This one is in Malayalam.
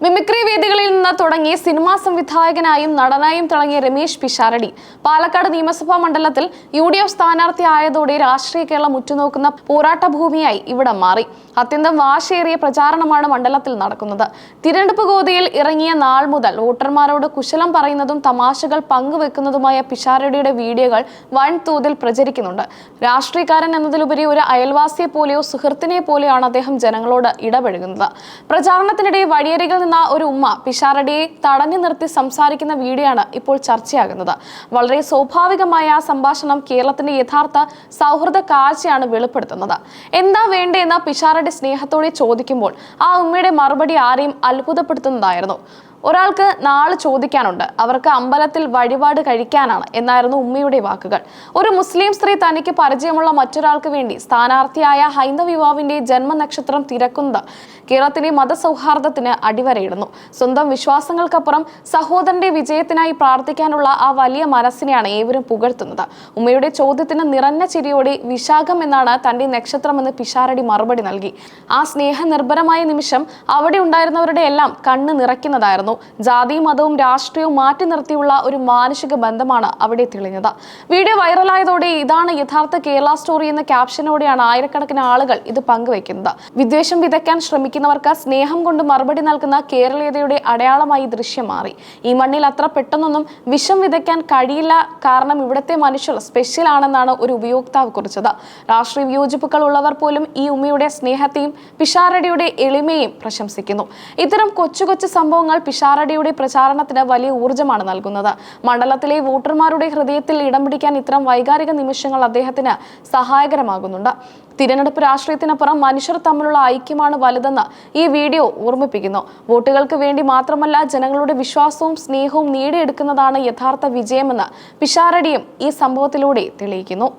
മിമിക്രി വേദികളിൽ നിന്ന് തുടങ്ങി സിനിമാ സംവിധായകനായും നടനായും തിളങ്ങിയ രമേശ് പിഷാരടി പാലക്കാട് നിയമസഭാ മണ്ഡലത്തിൽ UDF സ്ഥാനാർത്ഥിയായതോടെ രാഷ്ട്രീയ കേരളം ഉറ്റുനോക്കുന്ന പോരാട്ട ഭൂമിയായി ഇവിടം മാറി. അത്യന്തം വാശിയേറിയ പ്രചാരണമാണ് മണ്ഡലത്തിൽ നടക്കുന്നത്. തിരഞ്ഞെടുപ്പ് ഗോതയിൽ ഇറങ്ങിയ നാൾ മുതൽ വോട്ടർമാരോട് കുശലം പറയുന്നതും തമാശകൾ പങ്കുവെക്കുന്നതുമായ പിഷാരടിയുടെ വീഡിയോകൾ വൻതോതിൽ പ്രചരിക്കുന്നുണ്ട്. രാഷ്ട്രീയക്കാരൻ എന്നതിലുപരി ഒരു അയൽവാസിയെ പോലെയോ സുഹൃത്തിനെ പോലെയാണ് അദ്ദേഹം ജനങ്ങളോട് ഇടപഴകുന്നത്. പ്രചാരണത്തിനിടെ വഴിയരികിൽ ഒരു ഉമ്മ പിഷാരടിയെ തടഞ്ഞു നിർത്തി സംസാരിക്കുന്ന വീഡിയോ ആണ് ഇപ്പോൾ ചർച്ചയാകുന്നത്. വളരെ സ്വാഭാവികമായ ആ സംഭാഷണം കേരളത്തിന്റെ യഥാർത്ഥ സൗഹൃദ കാഴ്ചയാണ് വെളിപ്പെടുത്തുന്നത്. എന്താ വേണ്ടതെന്ന് പിഷാരടി സ്നേഹത്തോടെ ചോദിക്കുമ്പോൾ ആ ഉമ്മയുടെ മറുപടി ആരെയും അത്ഭുതപ്പെടുത്തുന്നതായിരുന്നു. ഒരാൾക്ക് നാളെ ചോദിക്കാനുണ്ട്, അവർക്ക് അമ്പലത്തിൽ വഴിപാട് കഴിക്കാനാണ് എന്നായിരുന്നു ഉമ്മയുടെ വാക്കുകൾ. ഒരു മുസ്ലിം സ്ത്രീ തനിക്ക് പരിചയമുള്ള മറ്റൊരാൾക്ക് വേണ്ടി സ്ഥാനാർത്ഥിയായ ഹൈന്ദവ യുവാവിന്റെ ജന്മനക്ഷത്രം തിരക്കുന്നത് കേരളത്തിലെ മതസൗഹാർദ്ദത്തിന് അടിവരയിടുന്നു. സ്വന്തം വിശ്വാസങ്ങൾക്കപ്പുറം സഹോദരന്റെ വിജയത്തിനായി പ്രാർത്ഥിക്കാനുള്ള ആ വലിയ മനസ്സിനെയാണ് ഏവരും പുകഴ്ത്തുന്നത്. ഉമ്മയുടെ ചോദ്യത്തിന് നിറഞ്ഞ ചിരിയോടെ വിശാഖം എന്നാണ് തന്റെ നക്ഷത്രമെന്ന് പിഷാരടി മറുപടി നൽകി. ആ സ്നേഹനിർഭരമായ നിമിഷം അവിടെ ഉണ്ടായിരുന്നവരുടെ എല്ലാം കണ്ണ് നിറയ്ക്കുന്നതായിരുന്നു. ജാതിയും മതവും രാഷ്ട്രീയവും മാറ്റി നിർത്തിയുള്ള ഒരു മാനുഷിക ബന്ധമാണ് അവിടെ തെളിഞ്ഞത്. വീഡിയോ വൈറലായതോടെ ഇതാണ് യഥാർത്ഥ കേരള സ്റ്റോറി എന്ന ക്യാപ്ഷനോടെയാണ് ആയിരക്കണക്കിന് ആളുകൾ ഇത് പങ്കുവയ്ക്കുന്നത്. വിദ്വേഷം വിതയ്ക്കാൻ ശ്രമിക്കുന്നവർക്ക് സ്നേഹം കൊണ്ട് മറുപടി നൽകുന്ന കേരളീയതയുടെ അടയാളമായി ദൃശ്യം മാറി. ഈ മണ്ണിൽ അത്ര പെട്ടെന്നൊന്നും വിഷം വിതയ്ക്കാൻ കഴിയില്ല, കാരണം ഇവിടുത്തെ മനുഷ്യർ സ്പെഷ്യൽ ആണെന്നാണ് ഒരു ഉപയോക്താവ് കുറിച്ചത്. രാഷ്ട്രീയ വിയോജിപ്പുകൾ ഉള്ളവർ പോലും ഈ ഉമ്മയുടെ സ്നേഹത്തെയും പിഷാരടിയുടെ എളിമയെയും പ്രശംസിക്കുന്നു. ഇത്തരം കൊച്ചു കൊച്ചു സംഭവങ്ങൾ പിഷാരടിയുടെ പ്രചാരണത്തിന് വലിയ ഊർജ്ജമാണ് നൽകുന്നത്. മണ്ഡലത്തിലെ വോട്ടർമാരുടെ ഹൃദയത്തിൽ ഇടം പിടിക്കാൻ ഇത്തരം വൈകാരിക നിമിഷങ്ങൾ അദ്ദേഹത്തിന് സഹായകരമാകുന്നുണ്ട്. തിരഞ്ഞെടുപ്പ് രാഷ്ട്രീയത്തിനപ്പുറം മനുഷ്യർ തമ്മിലുള്ള ഐക്യമാണ് വലുതെന്ന് ഈ വീഡിയോ ഓർമ്മിപ്പിക്കുന്നു. വോട്ടുകൾക്ക് വേണ്ടി മാത്രമല്ല, ജനങ്ങളുടെ വിശ്വാസവും സ്നേഹവും നേടിയെടുക്കുന്നതാണ് യഥാർത്ഥ വിജയമെന്ന് പിഷാരടിയും ഈ സംഭവത്തിലൂടെ തെളിയിക്കുന്നു.